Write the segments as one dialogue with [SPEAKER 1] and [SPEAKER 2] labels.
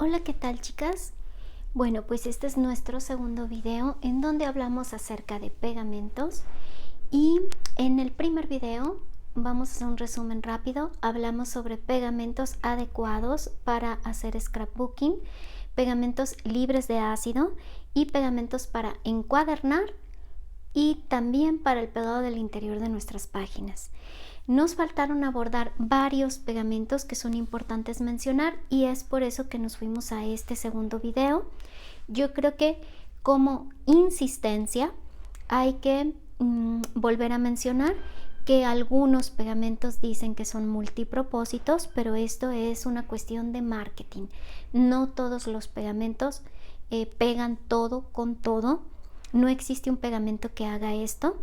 [SPEAKER 1] Hola, ¿qué tal, chicas? Bueno, pues este es nuestro segundo video en donde hablamos acerca de pegamentos y en el primer video vamos a hacer un resumen rápido. Hablamos sobre pegamentos adecuados para hacer scrapbooking, pegamentos libres de ácido y pegamentos para encuadernar y también para el pegado del interior de nuestras páginas. Nos faltaron abordar varios pegamentos que son importantes mencionar y es por eso que nos fuimos a este segundo video. Yo creo que como insistencia hay que volver a mencionar que algunos pegamentos dicen que son multipropósitos, pero esto es una cuestión de marketing. No todos los pegamentos pegan todo con todo. No existe un pegamento que haga esto,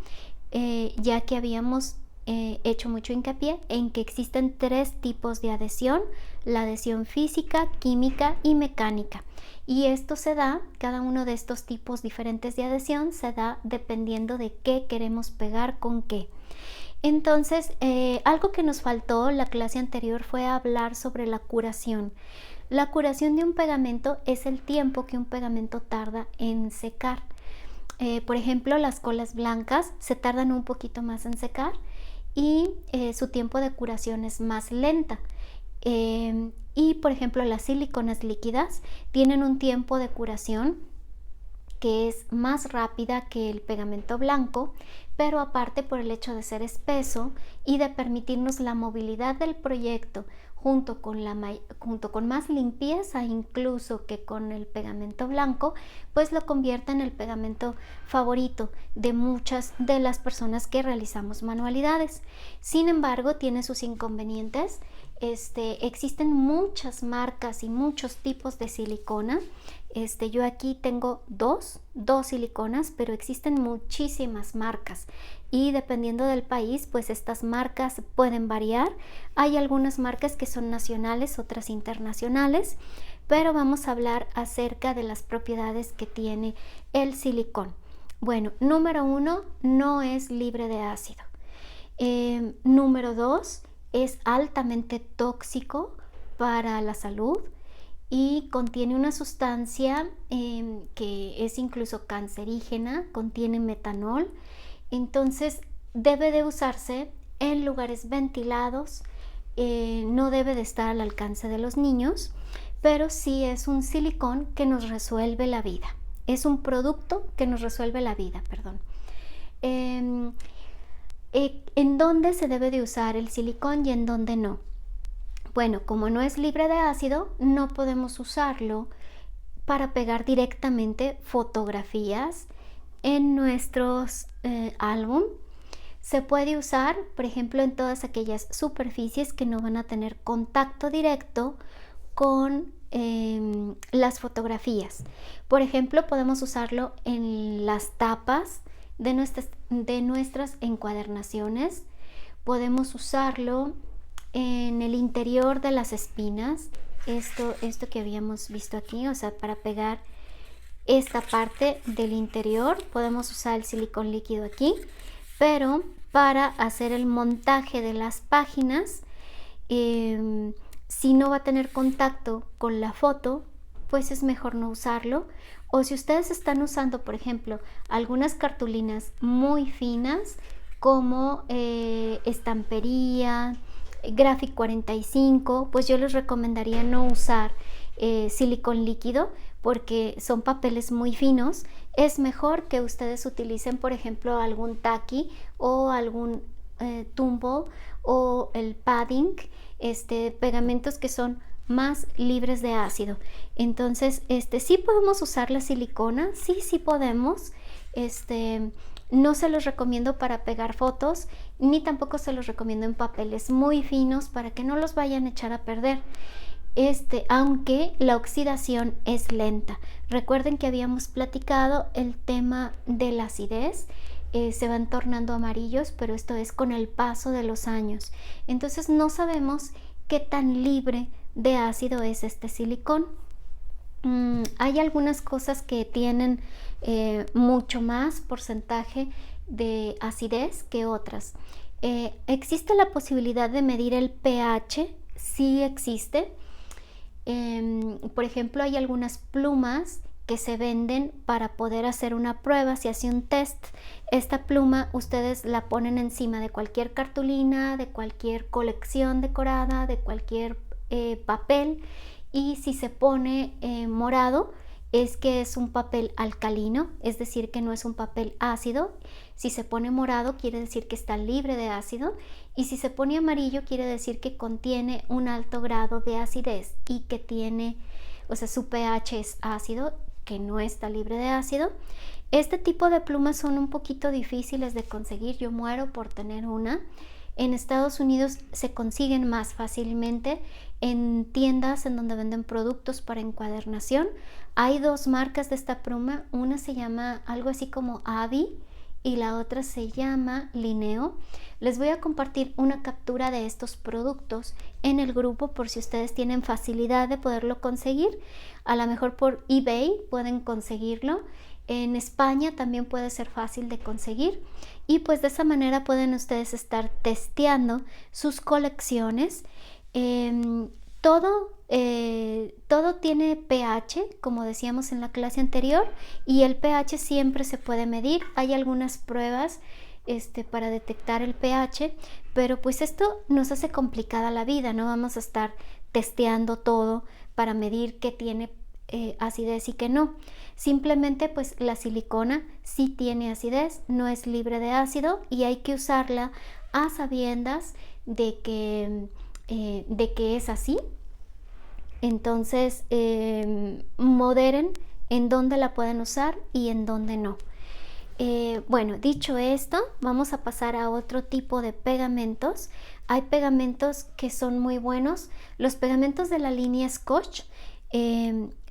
[SPEAKER 1] ya que habíamos hecho mucho hincapié en que existen tres tipos de adhesión: la adhesión física, química y mecánica. Y esto se da, cada uno de estos tipos diferentes de adhesión se da dependiendo de qué queremos pegar con qué. Entonces, algo que nos faltó la clase anterior fue hablar sobre la curación. La curación de un pegamento es el tiempo que un pegamento tarda en secar. Por ejemplo, las colas blancas se tardan un poquito más en secar y su tiempo de curación es más lenta. Y por ejemplo, las siliconas líquidas tienen un tiempo de curación que es más rápida que el pegamento blanco, pero aparte, por el hecho de ser espeso y de permitirnos la movilidad del proyecto junto con más limpieza incluso que con el pegamento blanco, pues lo convierte en el pegamento favorito de muchas de las personas que realizamos manualidades. Sin embargo, tiene sus inconvenientes. Existen muchas marcas y muchos tipos de silicona. Yo aquí tengo dos siliconas, pero existen muchísimas marcas y dependiendo del país, pues estas marcas pueden variar. Hay algunas marcas que son nacionales, otras internacionales, pero vamos a hablar acerca de las propiedades que tiene el silicón. Bueno, número 1, no es libre de ácido. Número 2, es altamente tóxico para la salud y contiene una sustancia que es incluso cancerígena, contiene metanol. Entonces debe de usarse en lugares ventilados, no debe de estar al alcance de los niños, pero sí es un silicón que nos resuelve la vida. Es un producto que nos resuelve la vida, perdón. ¿En dónde se debe de usar el silicón y en dónde no? Bueno, como no es libre de ácido, no podemos usarlo para pegar directamente fotografías en nuestros álbum. Se puede usar, por ejemplo, en todas aquellas superficies que no van a tener contacto directo con las fotografías. Por ejemplo, podemos usarlo en las tapas de nuestras encuadernaciones. Podemos usarlo en el interior de las espinas, esto que habíamos visto aquí, o sea, para pegar esta parte del interior podemos usar el silicón líquido aquí, pero para hacer el montaje de las páginas, si no va a tener contacto con la foto, pues es mejor no usarlo. O si ustedes están usando, por ejemplo, algunas cartulinas muy finas como estampería, Graphic 45, pues yo les recomendaría no usar silicón líquido porque son papeles muy finos. Es mejor que ustedes utilicen, por ejemplo, algún tacky o algún tumble o el padding, pegamentos que son más libres de ácido. Entonces, sí podemos usar la silicona, sí podemos. No se los recomiendo para pegar fotos, ni tampoco se los recomiendo en papeles muy finos para que no los vayan a echar a perder. Aunque la oxidación es lenta. Recuerden que habíamos platicado el tema de la acidez. Se van tornando amarillos, pero esto es con el paso de los años. Entonces no sabemos qué tan libre de ácido es este silicón. Hay algunas cosas que tienen mucho más porcentaje de acidez que otras. Existe la posibilidad de medir el pH, sí existe. Por ejemplo, hay algunas plumas que se venden para poder hacer una prueba, se hace un test. Esta pluma ustedes la ponen encima de cualquier cartulina, de cualquier colección decorada, de cualquier papel, y si se pone morado es que es un papel alcalino, es decir, que no es un papel ácido. Si se pone morado quiere decir que está libre de ácido, y si se pone amarillo quiere decir que contiene un alto grado de acidez y que tiene, o sea, su pH es ácido, que no está libre de ácido. Este tipo de plumas son un poquito difíciles de conseguir, yo muero por tener una. En Estados Unidos se consiguen más fácilmente en tiendas en donde venden productos para encuadernación. Hay dos marcas de esta pluma, una se llama algo así como Avi y la otra se llama Lineo. Les voy a compartir una captura de estos productos en el grupo por si ustedes tienen facilidad de poderlo conseguir. A lo mejor por eBay pueden conseguirlo. En España también puede ser fácil de conseguir, y pues de esa manera pueden ustedes estar testeando sus colecciones. Todo tiene pH, como decíamos en la clase anterior, y el pH siempre se puede medir. Hay algunas pruebas para detectar el pH, pero pues esto nos hace complicada la vida, no vamos a estar testeando todo para medir qué tiene acidez y qué no. Simplemente pues la silicona sí tiene acidez, no es libre de ácido, y hay que usarla a sabiendas de que es así. Entonces moderen en dónde la pueden usar y en dónde no. Bueno, dicho esto, vamos a pasar a otro tipo de pegamentos. Hay pegamentos que son muy buenos. Los pegamentos de la línea Scotch,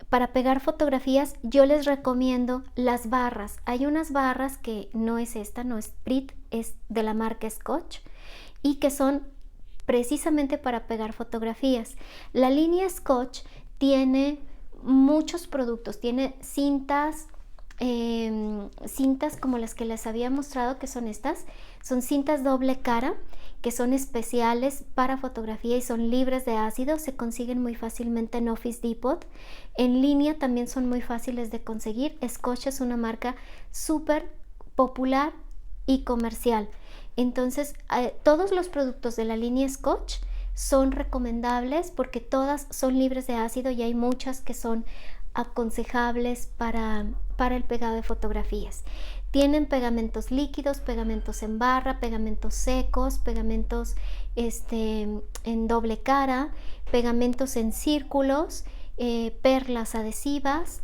[SPEAKER 1] para pegar fotografías yo les recomiendo las barras. Hay unas barras que no es esta, no es Brit, es de la marca Scotch, y que son precisamente para pegar fotografías. La línea Scotch tiene muchos productos, tiene cintas como las que les había mostrado, que son estas, son cintas doble cara, que son especiales para fotografía y son libres de ácido, se consiguen muy fácilmente en Office Depot. En línea también son muy fáciles de conseguir. Scotch es una marca súper popular y comercial. Entonces todos los productos de la línea Scotch son recomendables porque todas son libres de ácido, y hay muchas que son aconsejables para el pegado de fotografías. Tienen pegamentos líquidos, pegamentos en barra, pegamentos secos, pegamentos en doble cara, pegamentos en círculos, perlas adhesivas,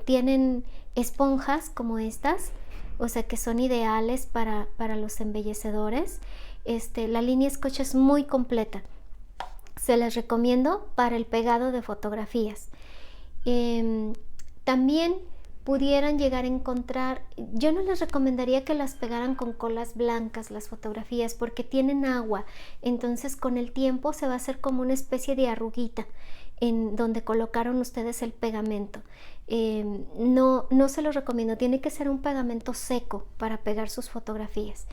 [SPEAKER 1] tienen esponjas como estas, o sea que son ideales para los embellecedores. La línea Scotch es muy completa, se les recomiendo para el pegado de fotografías. También pudieran llegar a encontrar, yo no les recomendaría que las pegaran con colas blancas las fotografías porque tienen agua, entonces con el tiempo se va a hacer como una especie de arruguita en donde colocaron ustedes el pegamento. No se los recomiendo, tiene que ser un pegamento seco para pegar sus fotografías.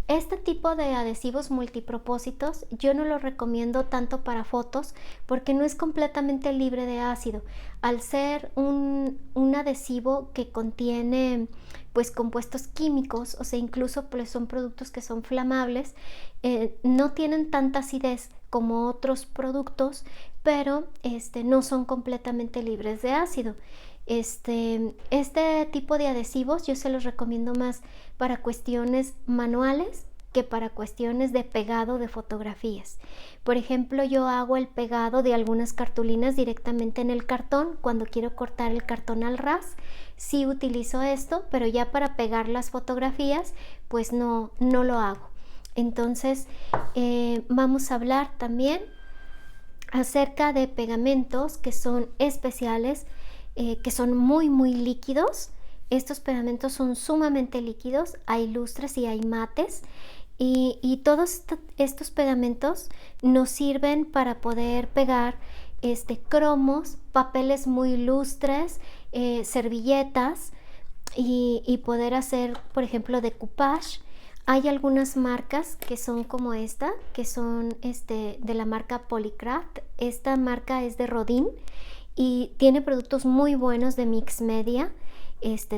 [SPEAKER 1] Este tipo de adhesivos multipropósitos yo no lo recomiendo tanto para fotos porque no es completamente libre de ácido. Al ser un adhesivo que contiene pues compuestos químicos, o sea, incluso pues son productos que son flamables, no tienen tanta acidez como otros productos, pero no son completamente libres de ácido. Este tipo de adhesivos yo se los recomiendo más para cuestiones manuales que para cuestiones de pegado de fotografías. Por ejemplo, yo hago el pegado de algunas cartulinas directamente en el cartón cuando quiero cortar el cartón al ras. Sí utilizo esto, pero ya para pegar las fotografías pues no lo hago. Entonces vamos a hablar también acerca de pegamentos que son especiales, que son muy líquidos. Estos pegamentos son sumamente líquidos, hay lustres y hay mates, y todos estos pegamentos nos sirven para poder pegar cromos, papeles muy lustres, servilletas, y poder hacer, por ejemplo, decoupage. Hay algunas marcas que son como esta, que son de la marca Polycraft. Esta marca es de Rodin y tiene productos muy buenos de mix media,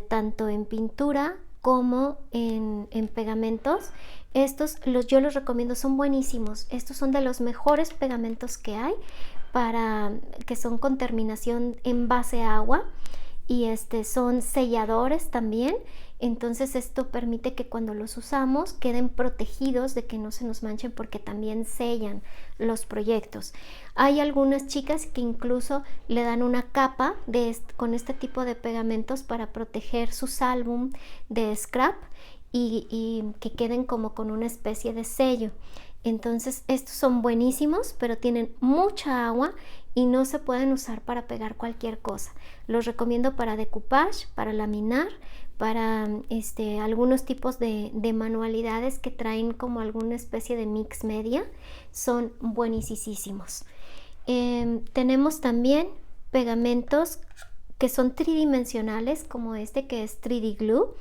[SPEAKER 1] tanto en pintura como en pegamentos. Yo los recomiendo, son buenísimos. Estos son de los mejores pegamentos que hay, que son con terminación en base a agua, y son selladores también. Entonces esto permite que cuando los usamos queden protegidos de que no se nos manchen, porque también sellan los proyectos. Hay algunas chicas que incluso le dan una capa con este tipo de pegamentos para proteger sus álbum de scrap y que queden como con una especie de sello. Entonces estos son buenísimos, pero tienen mucha agua y no se pueden usar para pegar cualquier cosa. Los recomiendo para decoupage, para laminar, para algunos tipos de manualidades que traen como alguna especie de mix media. Son buenísimos. Tenemos también pegamentos que son tridimensionales, como que es 3D Glue.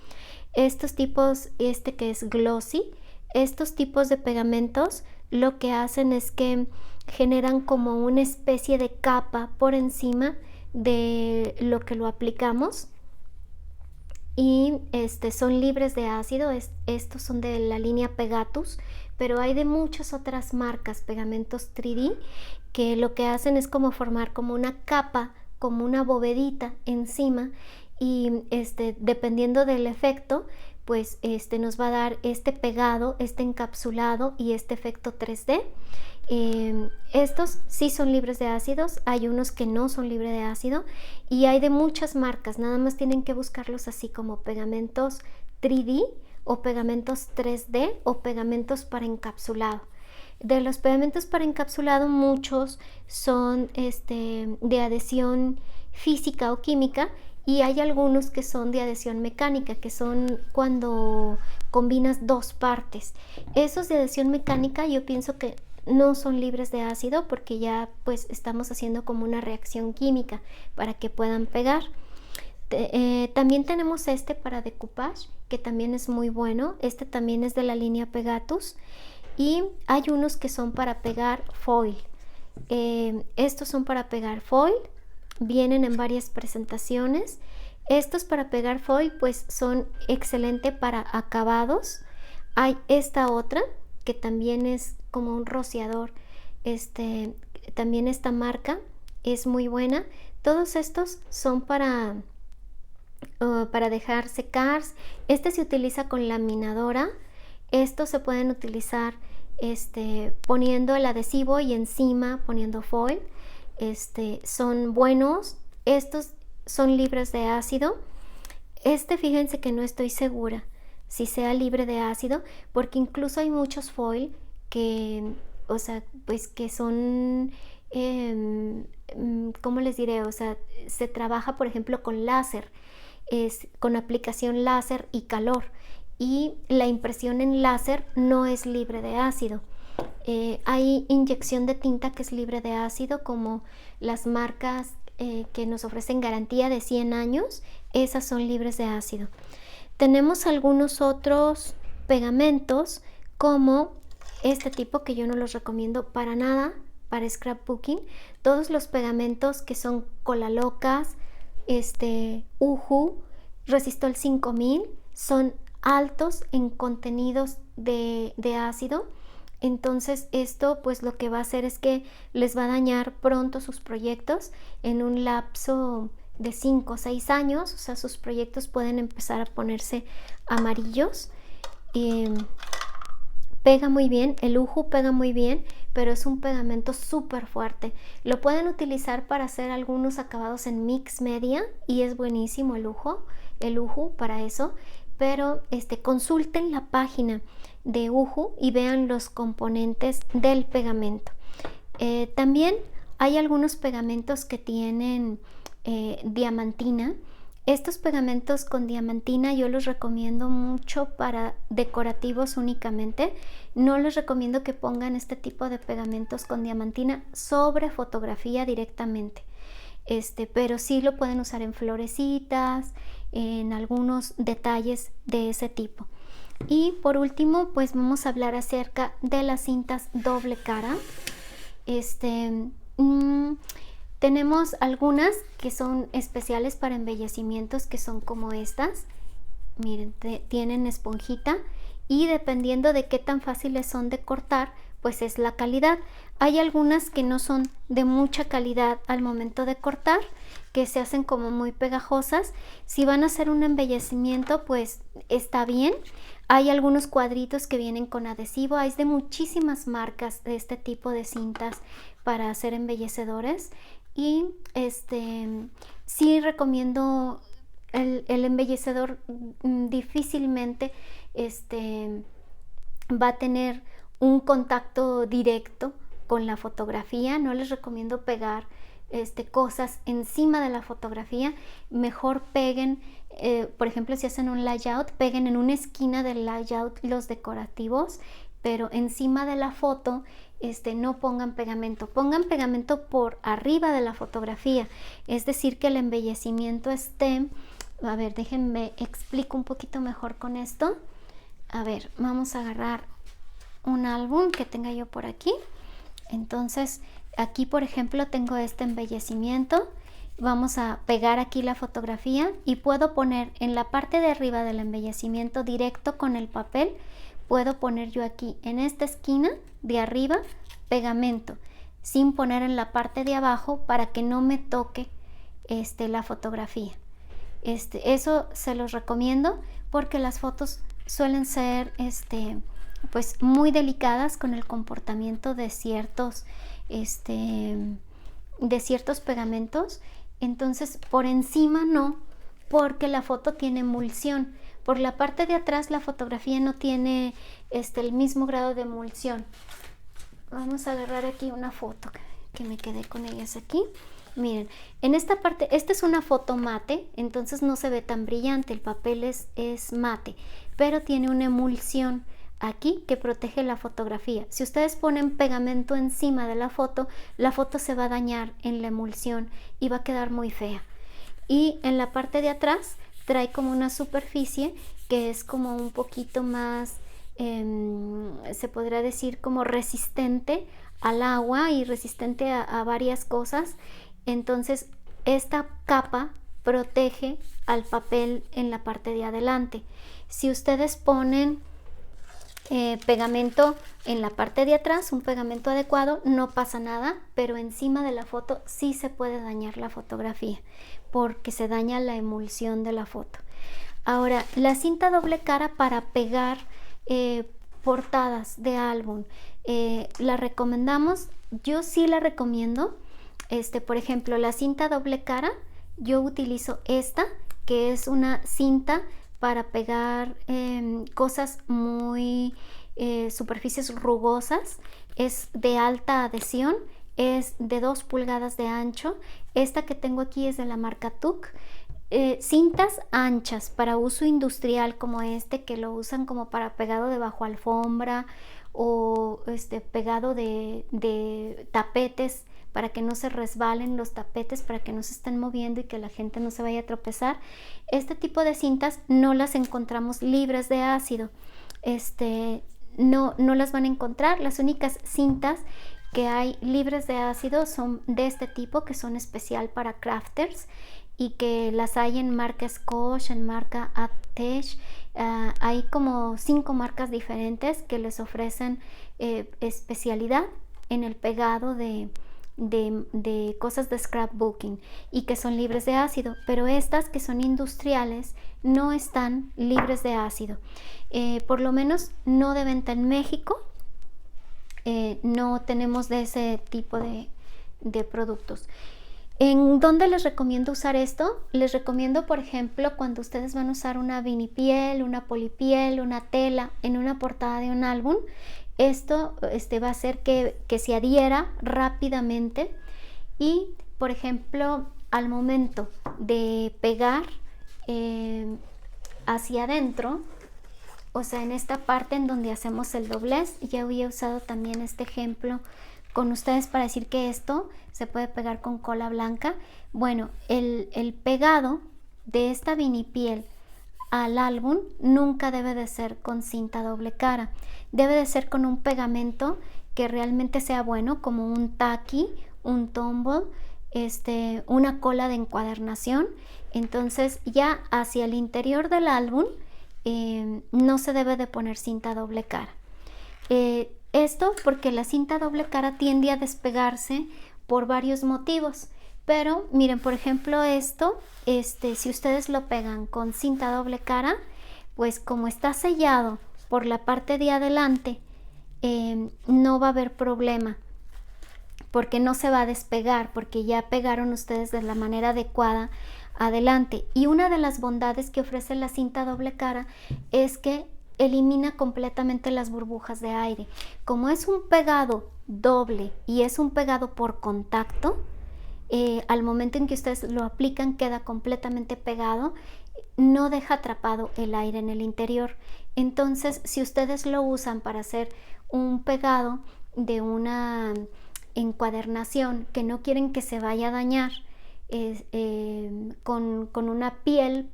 [SPEAKER 1] Estos tipos, que es Glossy. Estos tipos de pegamentos lo que hacen es que generan como una especie de capa por encima de lo que lo aplicamos, y son libres de ácido. Estos son de la línea Pegatus, pero hay de muchas otras marcas, pegamentos 3D, que lo que hacen es como formar como una capa, como una bovedita encima, y dependiendo del efecto, pues nos va a dar este pegado, este encapsulado y este efecto 3D. Estos sí son libres de ácidos, hay unos que no son libres de ácido, y hay de muchas marcas. Nada más tienen que buscarlos así como pegamentos 3D o pegamentos 3D o pegamentos para encapsulado. De los pegamentos para encapsulado, muchos son de adhesión física o química, y hay algunos que son de adhesión mecánica, que son cuando combinas dos partes. Esos de adhesión mecánica yo pienso que no son libres de ácido, porque ya pues estamos haciendo como una reacción química para que puedan pegar. También tenemos para decoupage, que también es muy bueno. También es de la línea Pegatus, y hay unos que son para pegar foil. Estos son para pegar foil, vienen en varias presentaciones. Estos para pegar foil pues son excelentes para acabados. Hay esta otra que también es como un rociador. También esta marca es muy buena. Todos estos son para dejar secar. Se utiliza con laminadora. Estos se pueden utilizar poniendo el adhesivo y encima poniendo foil. Son buenos. Estos son libres de ácido. Fíjense que no estoy segura si sea libre de ácido, porque incluso hay muchos foil que, o sea, pues que son, ¿cómo les diré? O sea, se trabaja, por ejemplo, con láser, con aplicación láser y calor, y la impresión en láser no es libre de ácido. Hay inyección de tinta que es libre de ácido, como las marcas que nos ofrecen garantía de 100 años, esas son libres de ácido. Tenemos algunos otros pegamentos, como este tipo, que yo no los recomiendo para nada para scrapbooking. Todos los pegamentos que son Colalocas, Uhu, Resistol 5000, son altos en contenidos de ácido. Entonces esto pues lo que va a hacer es que les va a dañar pronto sus proyectos en un lapso de 5 o 6 años. O sea, sus proyectos pueden empezar a ponerse amarillos. Pega muy bien, el Uhu pega muy bien, pero es un pegamento súper fuerte. Lo pueden utilizar para hacer algunos acabados en mix media, y es buenísimo el Uhu para eso. Pero consulten la página de Uhu y vean los componentes del pegamento. También hay algunos pegamentos que tienen diamantina. Estos pegamentos con diamantina yo los recomiendo mucho para decorativos únicamente. No les recomiendo que pongan este tipo de pegamentos con diamantina sobre fotografía directamente. Pero sí lo pueden usar en florecitas, en algunos detalles de ese tipo. Y por último, pues vamos a hablar acerca de las cintas doble cara. Tenemos algunas que son especiales para embellecimientos, que son como estas. Miren, tienen esponjita, y dependiendo de qué tan fáciles son de cortar, pues es la calidad. Hay algunas que no son de mucha calidad al momento de cortar, que se hacen como muy pegajosas. Si van a hacer un embellecimiento, pues está bien. Hay algunos cuadritos que vienen con adhesivo. Hay de muchísimas marcas de este tipo de cintas para hacer embellecedores. Y sí recomiendo el embellecedor. Difícilmente va a tener un contacto directo con la fotografía. No les recomiendo pegar cosas encima de la fotografía. Mejor peguen, por ejemplo, si hacen un layout, peguen en una esquina del layout los decorativos, pero encima de la foto no pongan pegamento. Pongan pegamento por arriba de la fotografía, es decir, que el embellecimiento esté... A ver, déjenme explico un poquito mejor con esto. A ver, vamos a agarrar un álbum que tenga yo por aquí. Entonces, aquí por ejemplo tengo este embellecimiento. Vamos a pegar aquí la fotografía y puedo poner en la parte de arriba del embellecimiento directo con el papel. Puedo poner yo aquí en esta esquina de arriba pegamento, sin poner en la parte de abajo, para que no me toque la fotografía. Eso se los recomiendo, porque las fotos suelen ser pues muy delicadas con el comportamiento de ciertos pegamentos. Entonces por encima no, porque la foto tiene emulsión. Por la parte de atrás la fotografía no tiene el mismo grado de emulsión. Vamos a agarrar aquí una foto que me quedé con ellas aquí. Miren, en esta parte, esta es una foto mate, entonces no se ve tan brillante, el papel es mate, pero tiene una emulsión aquí que protege la fotografía. Si ustedes ponen pegamento encima de la foto se va a dañar en la emulsión y va a quedar muy fea. Y en la parte de atrás trae como una superficie que es como un poquito más, se podría decir como resistente al agua y resistente a varias cosas. Entonces esta capa protege al papel en la parte de adelante. Si ustedes ponen pegamento en la parte de atrás, un pegamento adecuado, no pasa nada, pero encima de la foto sí se puede dañar la fotografía, porque se daña la emulsión de la foto. Ahora, la cinta doble cara para pegar portadas de álbum, la recomendamos. Yo sí la recomiendo. Por ejemplo, la cinta doble cara, yo utilizo esta, que es una cinta para pegar cosas muy superficies rugosas. Es de alta adhesión, es de 2 pulgadas de ancho. Esta que tengo aquí es de la marca TUC. Cintas anchas para uso industrial, como que lo usan como para pegado debajo alfombra, o pegado de tapetes, para que no se resbalen los tapetes, para que no se estén moviendo y que la gente no se vaya a tropezar. Este tipo de cintas no las encontramos libres de ácido. No las van a encontrar. Las únicas cintas que hay libres de ácido son de este tipo, que son especial para crafters, y que las hay en marca Scotch, en marca Attach. Hay como 5 marcas diferentes que les ofrecen especialidad en el pegado de cosas de scrapbooking, y que son libres de ácido, pero estas que son industriales no están libres de ácido. Por lo menos no de venta en México. No tenemos de ese tipo de productos. ¿En dónde les recomiendo usar esto? Les recomiendo, por ejemplo, cuando ustedes van a usar una vinipiel, una polipiel, una tela en una portada de un álbum. Esto va a hacer que se adhiera rápidamente, y por ejemplo al momento de pegar hacia adentro, o sea, en esta parte en donde hacemos el doblez, ya había usado también este ejemplo con ustedes para decir que esto se puede pegar con cola blanca. Bueno, el pegado de esta vinipiel al álbum nunca debe de ser con cinta doble cara, debe de ser con un pegamento que realmente sea bueno, como un tacky, un tumble, una cola de encuadernación. Entonces ya hacia el interior del álbum no se debe de poner cinta doble cara. Esto porque la cinta doble cara tiende a despegarse por varios motivos. Pero miren, por ejemplo, esto, si ustedes lo pegan con cinta doble cara, pues como está sellado por la parte de adelante, no va a haber problema, porque no se va a despegar, porque ya pegaron ustedes de la manera adecuada adelante. Y una de las bondades que ofrece la cinta doble cara es que elimina completamente las burbujas de aire. Como es un pegado doble y es un pegado por contacto, al momento en que ustedes lo aplican queda completamente pegado, no deja atrapado el aire en el interior. Entonces, si ustedes lo usan para hacer un pegado de una encuadernación que no quieren que se vaya a dañar, con una piel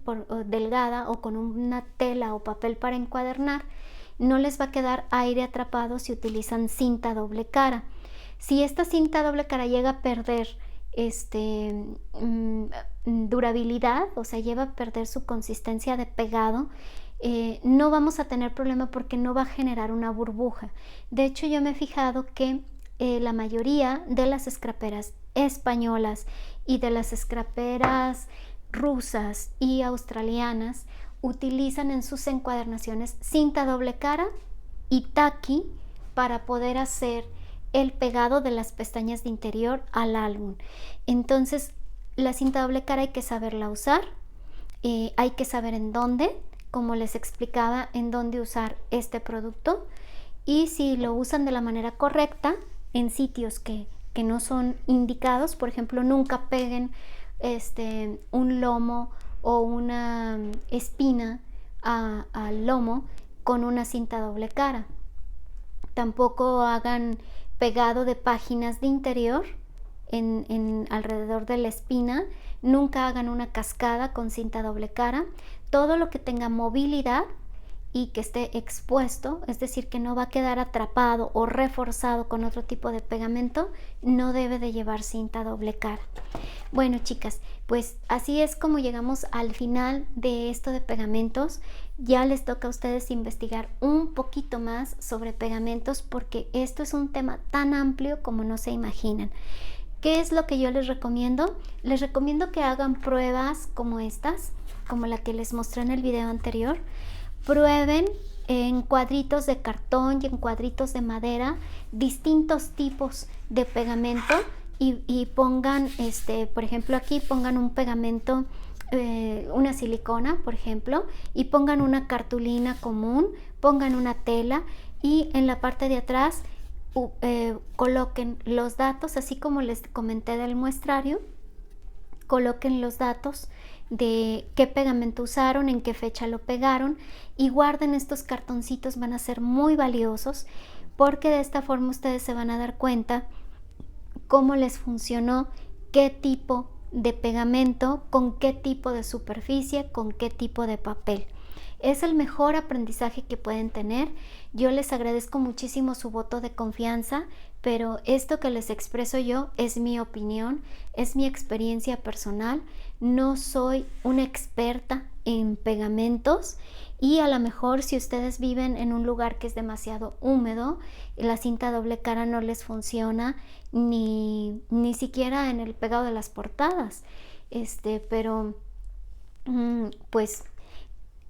[SPEAKER 1] delgada o con una tela o papel para encuadernar, no les va a quedar aire atrapado si utilizan cinta doble cara. Si esta cinta doble cara llega a perder durabilidad, o sea, lleva a perder su consistencia de pegado, no vamos a tener problema porque no va a generar una burbuja. De hecho, yo me he fijado que la mayoría de las scraperas españolas y de las scraperas rusas y australianas utilizan en sus encuadernaciones cinta doble cara y tacky para poder hacer el pegado de las pestañas de interior al álbum. Entonces, la cinta doble cara hay que saberla usar, hay que saber en dónde, como les explicaba, en dónde usar este producto, y si lo usan de la manera correcta en sitios que no son indicados, por ejemplo, nunca peguen un lomo o una espina al lomo con una cinta doble cara. Tampoco hagan pegado de páginas de interior en alrededor de la espina. Nunca hagan una cascada con cinta doble cara. Todo lo que tenga movilidad y que esté expuesto, es decir, que no va a quedar atrapado o reforzado con otro tipo de pegamento, no debe de llevar cinta doble cara. Bueno, chicas, pues así es como llegamos al final de esto de pegamentos. Ya les toca a ustedes investigar un poquito más sobre pegamentos, porque esto es un tema tan amplio como no se imaginan. ¿Qué es lo que yo les recomiendo? Les recomiendo que hagan pruebas como estas, como la que les mostré en el video anterior. Prueben en cuadritos de cartón y en cuadritos de madera distintos tipos de pegamento y pongan, por ejemplo, aquí pongan un pegamento, una silicona, por ejemplo, y pongan una cartulina común, pongan una tela y en la parte de atrás coloquen los datos, así como les comenté del muestrario. Coloquen los datos de qué pegamento usaron, en qué fecha lo pegaron, y guarden estos cartoncitos. Van a ser muy valiosos porque de esta forma ustedes se van a dar cuenta cómo les funcionó, qué tipo de pegamento, con qué tipo de superficie, con qué tipo de papel. Es el mejor aprendizaje que pueden tener. Yo les agradezco muchísimo su voto de confianza, pero esto que les expreso yo es mi opinión, es mi experiencia personal. No soy una experta en pegamentos y a lo mejor si ustedes viven en un lugar que es demasiado húmedo, la cinta doble cara no les funciona ni siquiera en el pegado de las portadas. Pero pues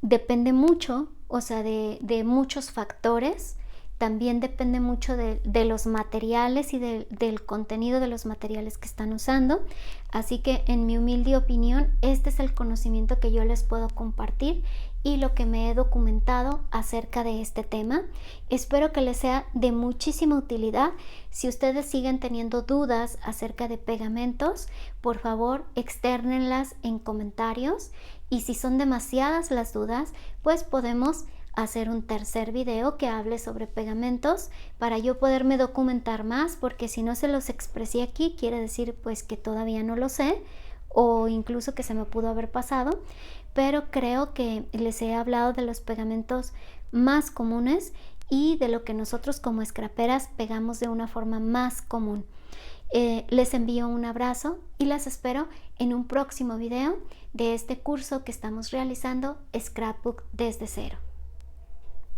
[SPEAKER 1] depende mucho, o sea, de muchos factores. También depende mucho de los materiales y del contenido de los materiales que están usando. Así que en mi humilde opinión, este es el conocimiento que yo les puedo compartir y lo que me he documentado acerca de este tema. Espero que les sea de muchísima utilidad. Si ustedes siguen teniendo dudas acerca de pegamentos, por favor, externenlas en comentarios. Y si son demasiadas las dudas, pues podemos hacer un tercer video que hable sobre pegamentos para yo poderme documentar más, porque si no se los expresé aquí, quiere decir pues que todavía no lo sé o incluso que se me pudo haber pasado, pero creo que les he hablado de los pegamentos más comunes y de lo que nosotros como scraperas pegamos de una forma más común. Les envío un abrazo y las espero en un próximo video de este curso que estamos realizando, Scrapbook desde cero.